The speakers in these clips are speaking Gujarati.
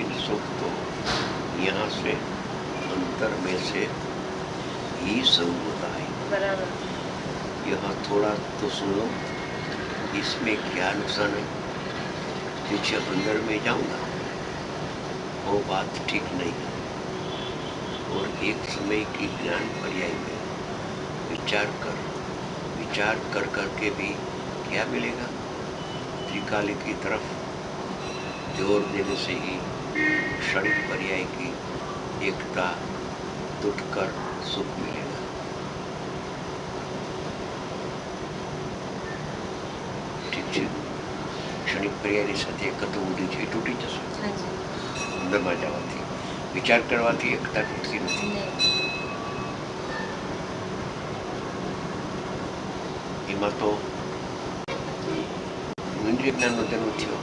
लेकिन सुख तो यहाँ से अंतर में से ही शुरू होता है। बराबर। यहाँ थोड़ा तो सुन लो, इसमें क्या नुकसान है? पीछे अंदर में जाऊंगा वो बात ठीक नहीं है। और एक समय की ज्ञान पर्याय में विचार कर करके भी क्या मिलेगा? त्रिकाली की तरफ जोर देने से ही क्षणिक पर्याय की एकता टूटकर सुख मिलेगा। ठीक है, क्षणिक पर्यायની સાથે એકતા ઊંડી છે તૂટી જશે। અંદરમાં જવાથી વિચાર કરવાથી એકતા તૂટતી નથી। એમાં તો ઇન્દ્રિય જ્ઞાનનો જન્મ થયો।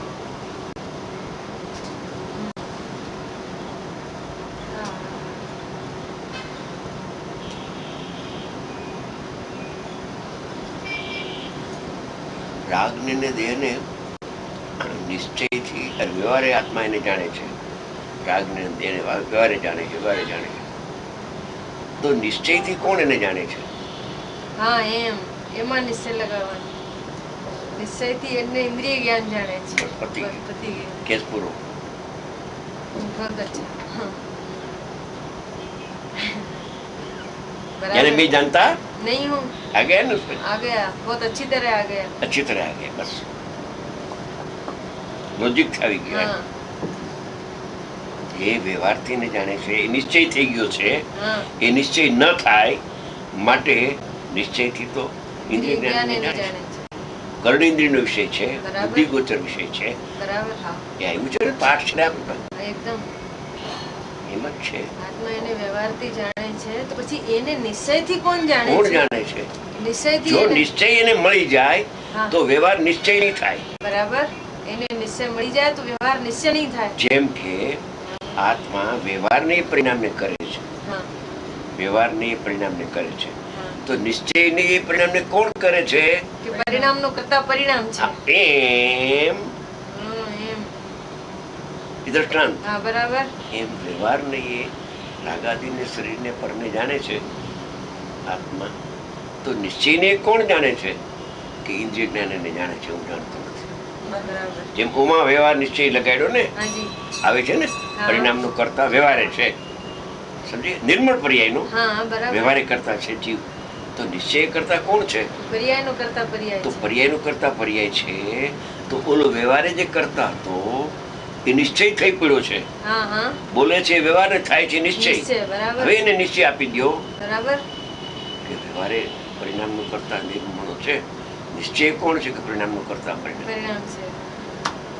રાગને ને દેહને નિશ્ચયથી વ્યવહારે આત્મા એને જાણે છે। રાગને દેહને વ્યવહારે જાણે છે। તો નિશ્ચયથી કોણ એને જાણે છે? હા, એમાં નિશ્ચય લગાવવાનો। નિશ્ચયથી એને ઇન્દ્રિય જ્ઞાન જાણે છે। પતિ કેસ પૂરો। बहुत अच्छा। यानी मैं जानता नहीं हूँ। आ गया ना उसमें? आ गया, बहुत अच्छी तरह आ गया। अच्छी तरह आ गया, बस लॉजिक આવી ગયો। એ વ્યવહારથી ને જાણે છે, એ નિશ્ચય થઈ ગયો છે। એ નિશ્ચય ન થાય માટે નિશ્ચયથી તો ઇન્દ્રિય જ્ઞાન જાણે છે। કર્ણેન્દ્રિયનો વિષય છે, બુદ્ધિ ગોચર વિષય છે। બરાબર। હા, એ આવ્યું છે ને પાઠ છે આપણે એકદમ એમ જ છે। આત્મા એને વ્યવહારથી જાણે છે, તો પછી એને નિશ્ચયથી કોણ જાણે છે? કોણ જાણે છે? નિશ્ચયથી જો નિશ્ચય એને મળી જાય તો વ્યવહાર નિશ્ચય નહીં થાય। બરાબર, એને નિશ્ચય મળી જાય તો વ્યવહાર નિશ્ચય નહીં થાય। જેમ કે આત્મા વ્યવહારને પરિણામને કરે છે, વ્યવહારને પરિણામને કરે છે, તો નિશ્ચયને એ પરિણામને કોણ કરે છે? કે પરિણામનો કરતા પરિણામ છે। એમ દ્રષ્ટાંત। હા, બરાબર। એમ વ્યવહારને એ રાગાદિને શરીરને પરને જાણે છે આત્મા, તો નિશ્ચયને કોણ જાણે છે? કે ઇન્દ્રિય જ્ઞાન એને જાણે છે, હું જાણતો નથી। જેમ ઉમા વ્યવહાર નિશ્ચય લગાડ્યો ને આવે છે ને, પરિણામનો કરતા વ્યવહારે છે, સમજી? નિર્મળ પર્યાયનો વ્યવહારે કરતા છે જીવ, તો નિશ્ચય કરતા કોણ છે? પર્યાયનો કરતા પર્યાય। તો પર્યાયનો કરતા પર્યાય છે, તો ઓલો વ્યવહારે જે કરતા હતો એ નિશ્ચય થઈ પડ્યો છે। બોલે છે વ્યવહાર થાય છે નિશ્ચય। હવે એને નિશ્ચય આપી દો બરાબર કે વ્યવહારે પરિણામનો કરતા નિર્મળો છે, નિશ્ચય કોણ છે? કે પરિણામનો કરતા પરિણામ છે।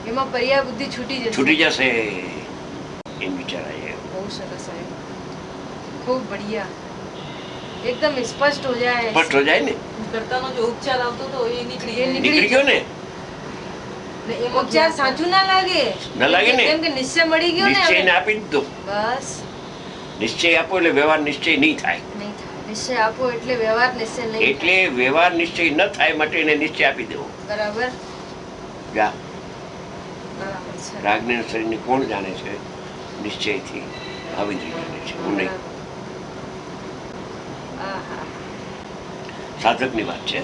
એમાં પર્યાય બુદ્ધિ છૂટી જશે એમ વિચારાય। બહુ સરસ है, खूब बढ़िया, एकदम स्पष्ट हो जाए। स्पष्ट हो जाए ने કરતાનો જો ઉપચાર આવતો તો એ નીકળી ગયો ને। એ ઉપચાર સાચું ના લાગે ને, કેમ કે નિશ્ચય મળી ગયો ને, નિશ્ચયને આપી દીધો। બસ નિશ્ચય આપો એટલે વ્યવહાર નિશ્ચય નહીં થાય। નિશ્ચય આપો એટલે વ્યવહાર નિશ્ચય નહીં થાય। એટલે વ્યવહાર નિશ્ચય ન થાય માટે એને નિશ્ચય આપી દેવો। બરાબર। જા રાગને શરીરને કોણ જાણે છે? નિશ્ચયથી ભાવેન્દ્રિય જાણે છે, હું નહીં। સાધકની વાત છે,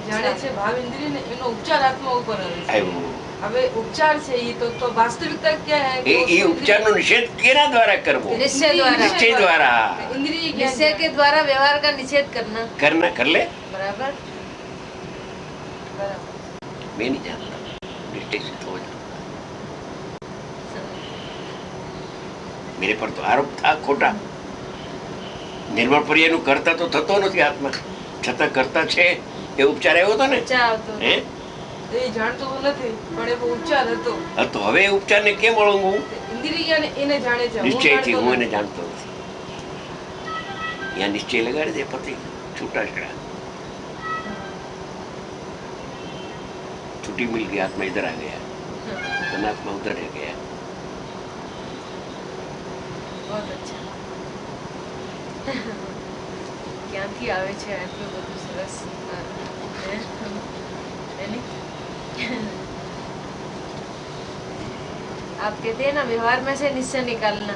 જાણે છે ભાવેન્દ્રિય ને, એનો ઉપચાર આત્મા ઉપર આવ્યો। હવે ઉપચાર છે એ તો વાસ્તવિકતા क्या है? એ ઉપચારનો નિષેધ કેના દ્વારા કરવો? निश्चय द्वारा। निश्चय द्वारा, इंद्रिय निश्चय के द्वारा व्यवहार का निषेध करना कर ले। बराबर। मैं नहीं जानता, निश्चय सिद्ध हो जाता। मेरे पर तो आरोप था खोटा। निर्मळ पर्याયનું કરતા તો થતો નથી આત્મા, છતાં કરતા છે એ ઉપચાર આવ્યો હતો ને। હે એ જાણતો નથી પણ એ ઉપચાર હતો। હવે ઉપચારને કેમ ઓળંગવું? ઇન્દ્રિય એને જાણે છે, નિશ્ચયથી હું એને જાણતો નથી। यहाँ निश्चय लगाड़ी दे पति छूटा छड़ा, छुट्टी मिल गई, आत्मा इधर आ गया, अनात्मा उधर रह गया। बहुत अच्छा। ક્યાંથી આવે છે આટલું બધું સરસ? आप कहते हैं ना व्यवहार में से निश्चय निकालना,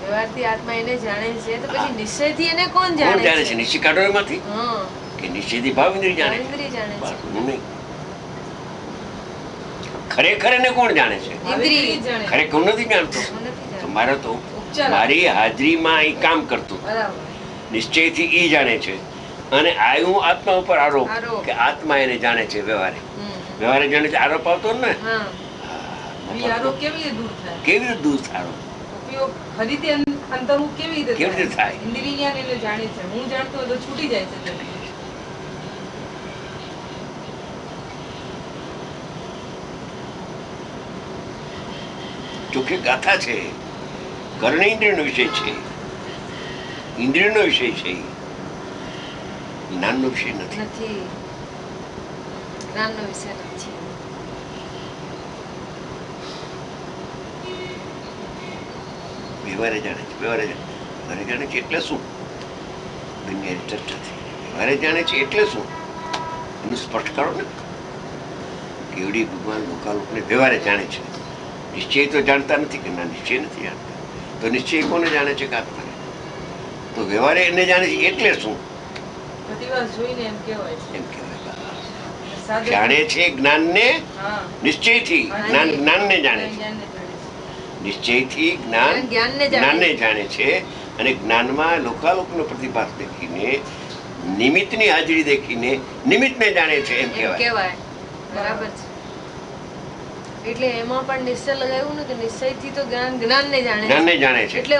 વ્યવહારથી આત્મા એને જાણે છે તો પછી નિશ્ચયથી એને કોણ કોણ જાણે જાણે છે? છે? નિશ્ચય કાઢો એમાંથી હા, કે નિશ્ચયથી ભાવ ઇન્દ્રિય જાણે છે? ઇન્દ્રિય જાણે છે. બસ, હું નહીં. ખરેખર એને કોણ જાણે છે? ઇન્દ્રિય જાણે. ખરેખર હું નથી જાણતો. હું નથી તો જાણતી. મારે તો ઉપચાર મારી હાજરીમાં એ કામ કરતું બરાબર. નિશ્ચયથી એ જાણે છે. અને આવ્યું આત્મા ઉપર આરોપ આરોપ. કે આત્મા એને જાણે છે. વ્યવહારે હમ. વ્યવહારે જાણે છે, આરોપ આવતો ને. હા, ઈ આરોપ કેવી રીતે દૂર થાય? કેવી રીતે દૂર થારો? ઉપયોગ ફરીથી અંતર્મુખ કેવી રીતે કેવી રીતે થાય? ઇન્દ્રિય જ્ઞાન એને જાણે છે, હું જાણતો હોય તો છૂટી જાય છે તે. ચોખ્ખી ગાથા છે. કર્ણ ઇન્દ્રિયનો વિષય છે, ઇન્દ્રિયનો વિષય છે, જ્ઞાનનો વિષય નથી. નથી, જ્ઞાનનો વિષય નથી. વ્યવહારે જાણે છે. વ્યવહારે જાણે છે એટલે શું? દુનિયાની ચર્ચા થઈ. વ્યવહારે જાણે છે એટલે શું એનું સ્પષ્ટ કરો ને. કેવડી ભગવાન લોકાલોકને વ્યવહારે જાણે છે. નિશ્ચય તો જાણતા નથી કે ના, નિશ્ચય નથી જાણતા. તો નિશ્ચય કોને જાણે છે? કે આત્માને. તો વ્યવહારે એને જાણે છે એટલે શું પ્રતિવાસ જોઈને એમ કહેવાય છે. એમ કહેવાય. સાધક- જાણે છે જ્ઞાનને હા. નિશ્ચયથી. જ્ઞાનને જાણે છે. જ્ઞાનને જાણે છે. નિશ્ચયથી જ્ઞાન જ્ઞાનને જાણે જ્ઞાનને છે. જાણે છે. અને જ્ઞાનમાં લોકાલોકનો પ્રતિભાસ દેખીને, નિમિત્તની હાજરી દેખીને નિમિત્તને જાણે છે એમ એમ કહેવાય. કહેવાય. બરાબર છે. એટલે એમાં પણ નિશ્ચય લગાવ્યું ને કે નિશ્ચયથી તો જ્ઞાનને જાણે છે. જ્ઞાનને જાણે છે. એટલે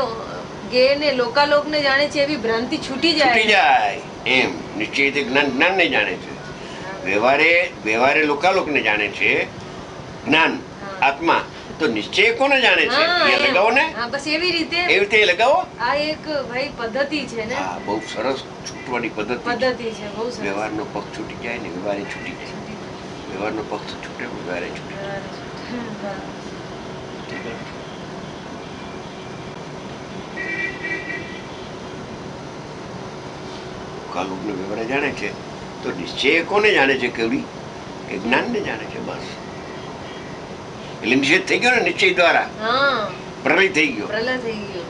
જ્ઞેયને લોકાલોકને જાણે છે એવી ભ્રાંતિ છૂટી છૂટી જાય. જાય એમ. નિશ્ચયથી જ્ઞાનને જાણે છે. વ્યવહારે લોકાલોકને જાણે છે. જ્ઞાન હા. આત્મા. તો નિશ્ચય કોને જાણે છે? હા, એ એમ. લગાવો ને. હા, બસ એવી રીતે એવી રીતે લગાવો. આ એક ભાઈ પદ્ધતિ છે ને, હા, બહુ સરસ છૂટવાની પદ્ધતિ છે. પદ્ધતિ છે બહુ સરસ. વ્યવહારનો પગ છૂટી જાય ને વ્યવહારે છૂટી જાય. વ્યવહારનો પગ છૂટે, વ્યવહારે છૂટે. હા. કાલુકને વ્યવહારે જાણે છે તો નિશ્ચય કોને જાણે છે? કેવડી કે જ્ઞાનને જાણે છે. બસ. એટલે નિષેધ થઈ ગયો ને નિશ્ચય દ્વારા. હા, પ્રલય થઈ ગયો. પ્રલય થઈ ગયો.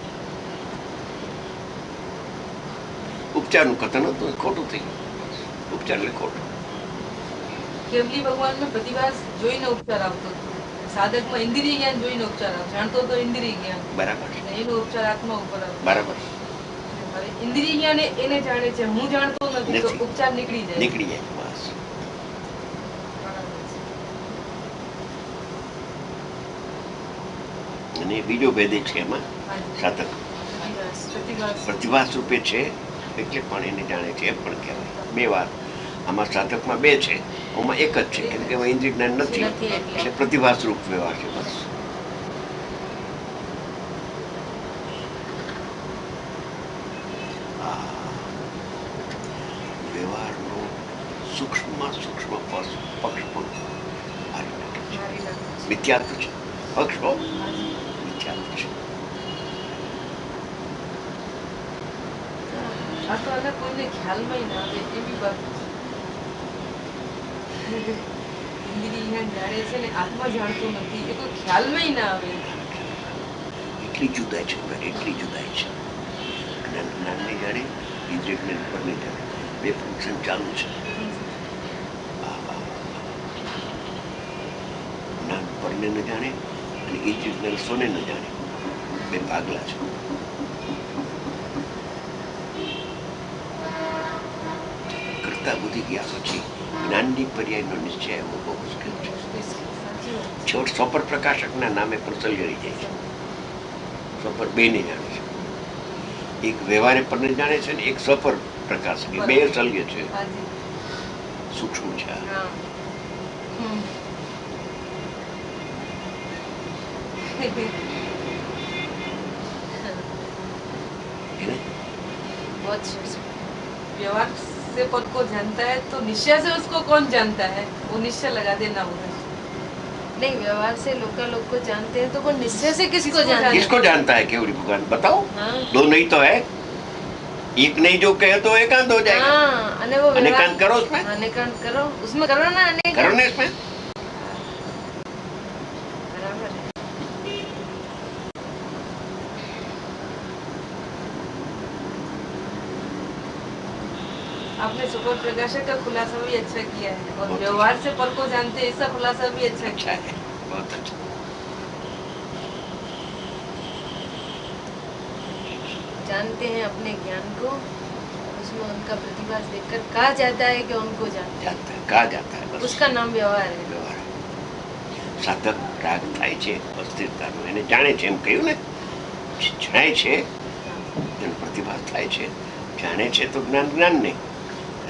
ઉપચારનું કથન હતું એ ખોટું થઈ ગયું. ઉપચાર એટલે ખોટું. કેવલી ભગવાનમાં પ્રતિભાસ જોઈને ઉપચાર આવતો હતો. સાધકમાં ઇન્દ્રિય જ્ઞાન જોઈને ઉપચાર આવતો. જાણતો તો ઇન્દ્રિય જ્ઞાન, બરાબર. અને એનો ઉપચાર આત્મા ઉપર આવતો. બરાબર. હવે ઇન્દ્રિય જ્ઞાન એને જાણે છે, હું જાણતો નથી, તો નથી. ઉપચાર નીકળી જાય. નીકળી જાય. બસ. બરાબર છે. અને બીજો ભેદ છે એમાં હાજી. સાધક પ્રતિભાસ. પ્રતિભાસ. પ્રતિભાસ રૂપે છે એટલે પણ એને જાણે છે એમ પણ કહેવાય. બે વાર આમાં સાધકમાં બે છે, આમાં એક જ છે. કેમ કે એમાં ઇન્દ્રિય જ્ઞાન નથી નથી એટલે. એટલે પ્રતિભાસ રૂપ વ્યવહાર છે. બસ. આ વ્યવહારનો સૂક્ષ્મમાં સૂક્ષ્મ પક્ષ પણ મારી નાખે છે. મારી નાખે છે. મિથ્યાત્વ છે. પક્ષ મિથ્યાત્વ છે. આ તો આને કોઈને ખ્યાલમાં ના આવે એવી બાબત છે. ઇન્દ્રિય જ્ઞાન જાણે છે ને આત્મા જાણતો નથી, એ કોઈ ખ્યાલમાં ના આવે. એટલી જુદાઈ છે. એટલી જુદાઈ છે. જ્ઞાનને જાણે, ઇન્દ્રિય જ્ઞાન પર નહીં જાણે. બે ફંક્શન ચાલુ છે. જ્ઞાન પરને ન જાણે અને ઇન્દ્રિય જ્ઞાન સોને ન જાણે. બે ભાગલા છે. કરતા બુદ્ધિ ગયા પછી જ્ઞાનની પર્યાયનો નિશ્ચય એવો બહુ મુશ્કેલ છે. સાચી વાત. છોડ સ્વપર પ્રકાશકના નામે પણ સલગરી જાય છે. સ્વપર બેને જાણે છે. એક વ્યવહારે પરને જાણે છે ને એક સ્વપર પ્રકાશક. એ બે સલગે છે. હાજી. સૂક્ષ્મ છે આ. હા. હમ. એને बहुत सरस. व्यवहार से पद को जानता है तो निश्चय से उसको कौन जानता है? वो निश्चय लगा देना होगा. नहीं, व्यवहार से लोग को जानते हैं तो वो निश्चय से किसको किसको जानते हैं? किसको जानता है केवड़ी भगवान? बताओ. हाँ. दो नहीं तो है. एक नहीं जो कहे तो एकांत हो जाएगा. हाँ, अने वो व्यवहार- अनेकांत करो उसमें. अनेकांत करो, उसमें करो ना अनेकांत. करो ना इसमें. बराबर है. आपने सुपर प्रकाशक का खुलासा भी अच्छा किया है और बहुत व्यवहार से पर को जानते हैं, ऐसा खुलासा भी अच्छा अच्छा किया है, बहुत अच्छा। जानते हैं अपने ज्ञान को, उसमें उनका प्रतिभास देखकर कहा जाता है कि उनको जानते जानता है, कहा जाता है हैं। बस उसका नाम व्यवहार है। વ્યવહાર. સાધક રાગ થાય છે અસ્થિરતાનો, એને જાણે છે, એમ કહ્યું ને, જણાય છે એનો પ્રતિભાસ થાય છે. જાણે છે તો જ્ઞાન જ્ઞાનને,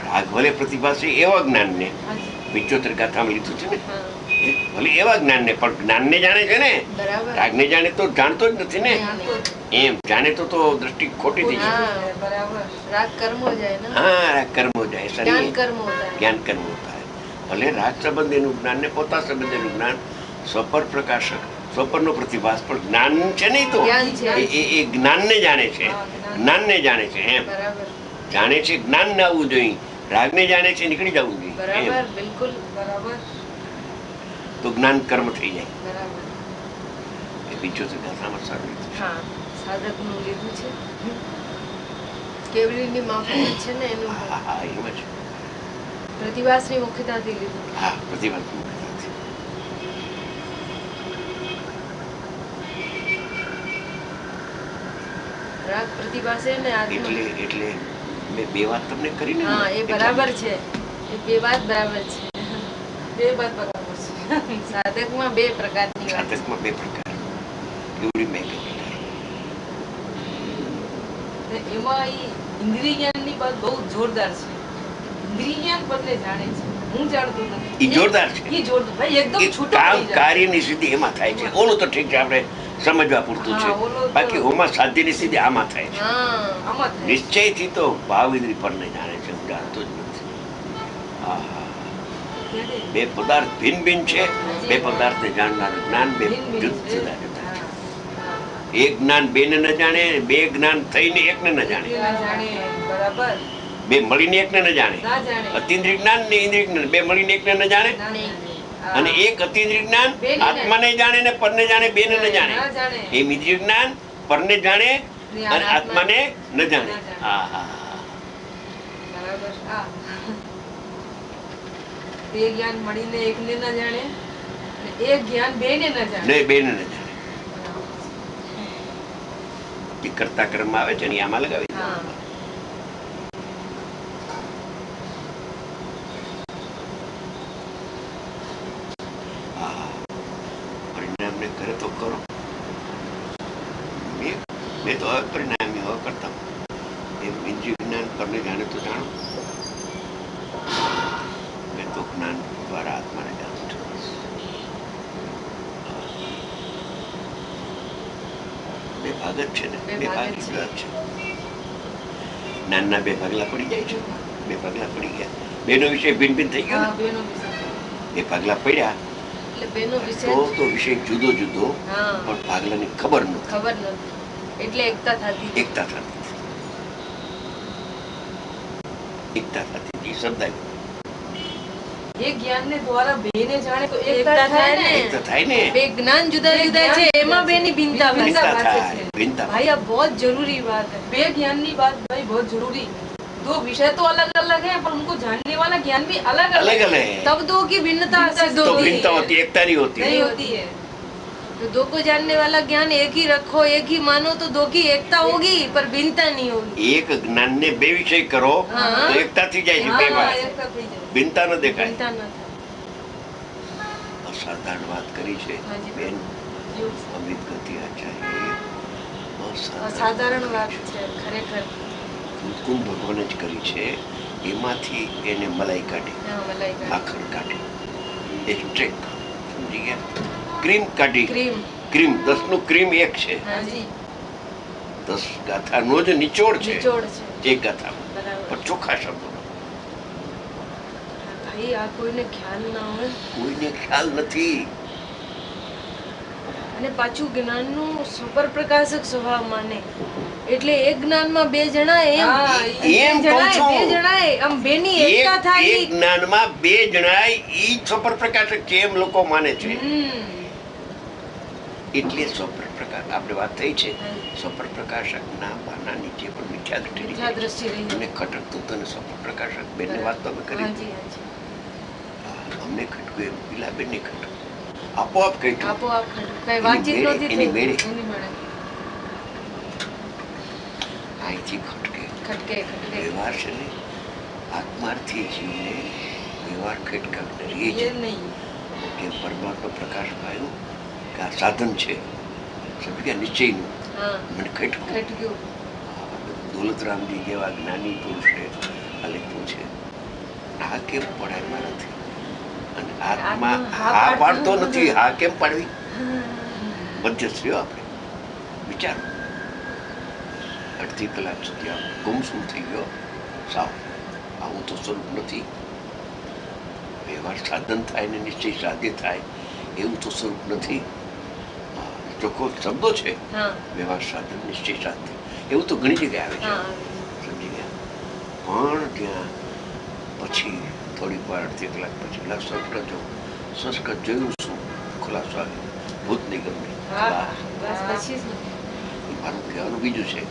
રાગ ભલે પ્રતિભાસ છે એવા જ્ઞાનને, हाँ जी, 75 ગાથામાં લીધું છે ને, हाँ, ભલે એવા જ્ઞાનને, પણ જ્ઞાનને જાણે છે ને, बराबर। રાગને જાણે તો જાણતો જ નથી ને. हाँ तो એમ જાણે તો દ્રષ્ટિ ખોટી થઈ જાય. हाँ। बराबर। राग कर्म हो जाए ना, હા, રાગ કર્મ હો જાય, ऐसा नहीं ज्ञान है. कर्म होता है। જ્ઞાન કર્મ હોતા હે. ભલે રાગ સંબંધીનું જ્ઞાન ને પોતા સંબંધીનું જ્ઞાન, સ્વપર પ્રકાશક, સ્વપરનો પ્રતિભાસ, પણ જ્ઞાન છે નહીં તો જ્ઞાન છે। એ જ્ઞાનને જાણે છે, હા, જ્ઞાન। જ્ઞાનને જાણે છે એમ. बराबर જાણે છે જ્ઞાન ને આવવું જોઈએ, રાગને જાણે છે નીકળી જવું જોઈએ बराबर એમ. बिल्कुल बराबर। તો જ્ઞાન કર્મ થઈ જાય. बराबर। એ 75 ગાથામાં સારું લીધું છે. હા, સાધકનું લીધું છે, કેવલીની માફક છે ને એનું હા હા એમ જ. પ્રતિભાસની મુખ્યતાથી લીધું. હા, પ્રતિભાસ મુખ્યતાથી. રાગ પ્રતિભાસ છે ને આત્મા, એટલે મેં બે વાત તમને કરી ને. હા એ બરાબર છે, એ બે વાત બરાબર છે. બે બાત બરાબર છે। સાધકમાં બે પ્રકારની વાત છે. સાધકમાં બે પ્રકાર, એવડી મેં કહી. ને એમાં ઈ ઇન્દ્રિય જ્ઞાનની વાત બહુ જોરદાર છે। ઇન્દ્રિય જ્ઞાન બદલે જાણે છે, હું જાણતો નથી। ઈ જોરદાર છે. ઈ જોરદાર ભાઈ, એકદમ એ છૂટો કામ થઈ જાય। કાર્યની સિદ્ધિ એમાં થાય છે. ઓલું તો ઠીક છે, આપણે સમજવા પૂરતું છે. હા, ઓલું તો- બાકી ઓમાં સાધ્યની સિદ્ધિ આમાં થાય છે. હા, આમાં થાય। નિશ્ચયથી તો ભાવ ઇન્દ્રિય પરને જાણે છે, હું જાણતો જ નથી. આહા. ત્યારે બે પદાર્થ ભિન્ન ભિન્ન છે, બે પદાર્થને જાણનાર જ્ઞાન બે ભિન્ન ભિન્ન જુદા છે। જુદા જુદા છે. હા। એક જ્ઞાન બેને ન જાણે, બે જ્ઞાન થઈને એકને ન જાણે, ના જાણે, બરાબર, બે મળીને એકને ન જાણે. ના જાણે, અતિન્દ્રિય જ્ઞાન ને ઇન્દ્રિય જ્ઞાન બે મળીને એકને ન જાણે, ના નહીં। જાણે। હા। અને એક અતિન્દ્રિય જ્ઞાન બેને ન આત્માને જાણે ને પરને જાણે, બેને ન જાણે. ના જાણે। એમ ઇન્દ્રિય જ્ઞાન પરને જાણે ને અને આત્માને ન જાણે. ન જાણે। હા હા. બરાબર। હા। બે જ્ઞાન મળીને એકને ન જાણે, અને એક જ્ઞાન બેને ન જાણે। ને બેને ન જાણે. એ કરતા ક્રમમાં આવે છે ને, આમાં લગાવી હા, હા. પરિણામને કરે તો કરો. મેં તો હવે પરિણામી હવે કરતા હું. એમ ઇન્દ્રિય જ્ઞાન પરને જાણે તો જાણો, મેં તો જ્ઞાન દ્વારા આત્માને જાણું છું. બે ભાગ જ છે ને, બે બે ભાગ ભાગ જ છે. જુદા જ છે. જ્ઞાનના બે ભાગલા પડી જાય છે, બે ભાગલા પડી ગયા, બેનો વિષય ભિન્ન ભિન્ન થઈ ગયો હા, ને. બેનો વિષય। બે ભાગલા પડ્યા એટલે બેનો વિષય તો વિષય જુદો જુદો, હા પણ ભાગલાની ખબર નથી, ખબર નથી, એટલે એકતા થતી હતી. એકતા થતી હતી. એકતા થતી હતી, શબ્દ આવ્યો. એક જ્ઞાનને દ્વારા બેને જાણે તો એકતા એકતા થાય થાય ને। ને। એકતા થાય ને, બે જ્ઞાન જુદા બે જુદા જ્ઞાન છે, જુદા એમાં છે। બેની ભિન્નતા ભિન્નતા ભાઈ ભિન્નતા बात है। થાય, ભિન્નતા भाई अब बहुत जरूरी बात है। बे ज्ञान की बात भाई बहुत जरूरी। दो विषय तो अलग अलग है, पर उनको जानने वाला ज्ञान भी अलग अलग अलग अलग है। तब दो की भिन्नता भिन्नता सिद्ध तो होती भिन्नता है। होती है, एकता नहीं होती नहीं है। होती है। तो दो को जानने वाला ज्ञान एक ही रखो, एक ही मानो, तो दो की एकता होगी पर भिन्नता नहीं होगी। એક જ્ઞાનને બે વિષય કરો હા। તો એકતા થઈ જાય છે, हाँ, બે વાત एकता થઈ જાય। ભિન્નતા ન દેખાય. भिन्नता न થાય। અસાધારણ વાત કરી છે હાજી, બેન जो અમિત ગતિ આચાર્ય. અસાધારણ વાત છે ખરેખર. કુંદ ભગવાને જ કરી છે. એમાંથી એને મલાઈ કાઢી, હા, મલાઈ કાઢી. માખણ કાઢી, એક્સ્ટ્રેક્ટ, સમજી ગયા, ક્રીમ કાઢી. ક્રીમ, ક્રીમ 10 નું ક્રીમ એક છે, હા જી, 10 ગાથાનો જ નિચોડ છે નિચોડ છે, એક ગાથામાં, બરાબર. પણ ચોખ્ખા શબ્દો. ભાઈ આ કોઈને ખ્યાલ ના હોય, કોઈને ખ્યાલ નથી. અને પાછું જ્ઞાનનું સુપર પ્રકાશક સ્વભાવ માને, એટલે એક જ્ઞાનમાં બે જણા એમ હા, એમ બે કહું જણાય, છું. બે જણાય આમ બેની એક એકતા થાય. એક જ્ઞાનમાં બે જણાય ઈ જ સ્વપર પ્રકાશક છે એમ લોકો માને છે. हम्म, એટલે સ્વપ્ન પ્રકાશ આપણે વાત થઈ છે હા. સ્વપ્ન પ્રકાશકના પાના નીચે પણ મિથ્યા દૃષ્ટિ મિથ્યા દેખાય દ્રષ્ટિ રહી છે. અમને ખટકતું તો ને સ્વપ્ન પ્રકાશક બેનને વાત તો અમે કરી હાજી હાજી અમને ખટક્યું એમ પેલા બેનને ખટક્યું આપોઆપ કહી આપોઆપ ખંડ કઈ એની વાતચીત મેળે, નહોતી એની થઈ મેળે. એની મળે અહીંથી ખટકે ખટકે ખટકે વ્યવહાર છે ને આત્માર્થી જીવને વ્યવહાર ખટકાવનારી એ ये જ नहीं કે પરમાત્મા પ્રકાશ પાયો કે આ સાધન છે સમજ ગયા નિશ્ચયનું હા મને ખટક્યું ખટક્યું દોલતરામજી જેવા જ્ઞાની પુરુષે આ લખ્યું છે આ કેમ પડાય મારાથી અને આત્મા આત્મા હા હા પાડતો પાડતો નથી. નથી હા કેમ પાડવી મધ્યસ્થીઓ આપણે વિચારો અડધી કલાક સુધી આમ ગુમસુમ થઈ ગયો સાવ આવું તો સ્વરૂપ નથી વ્યવહાર સાધન થાય ને નિશ્ચય સાધ્ય થાય એવું તો સ્વરૂપ નથી ચોખ્ખો શબ્દો છે હા વ્યવહાર સાધન નિશ્ચય સાધ્ય એવું તો ઘણી જગ્યાએ આવે છે હા સમજી ગયા પણ ત્યાં પછી થોડીક વાર અડધી કલાક પછી લા સંસ્કૃત જોયું શું ખુલાસો આવ્યો ભૂત નિગમની હા બસ પછી જ એ મારું કહેવાનું બીજું છે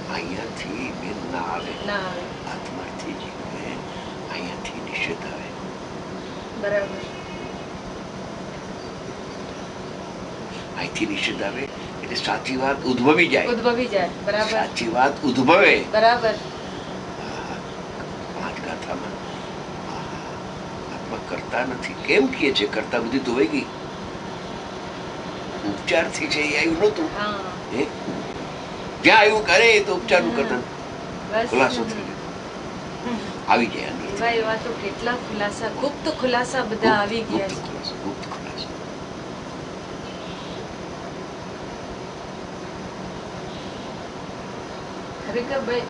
અહીંયાથી બેન ના આવે ના આવે આત્માર્થી જીવને અહીંયાથી નિષેધ આવે બરાબર અહીંથી નિષેધ આવે એટલે સાચી વાત ઉદ્ભવી જાય ઉદ્ભવી જાય બરાબર સાચી વાત ઉદ્ભવે બરાબર પાંચ ગાથામાં આત્મા કરતા નથી કેમ કહે છે કરતા બધી તો વહી ગઈ ઉપચારથી છે એ આવ્યું નહોતું હા હે જ્યાં આવ્યું કરે એ તો ઉપચારનું કરતા બસ ખુલાસો થઈ ગયો આવી જાય અંદર એવા એવા તો કેટલા ખુલાસા ગુપ્ત ખુલાસા બધા આવી ગયા છે ગુપ્ત ખુલાસો ખરેખર ભાઈ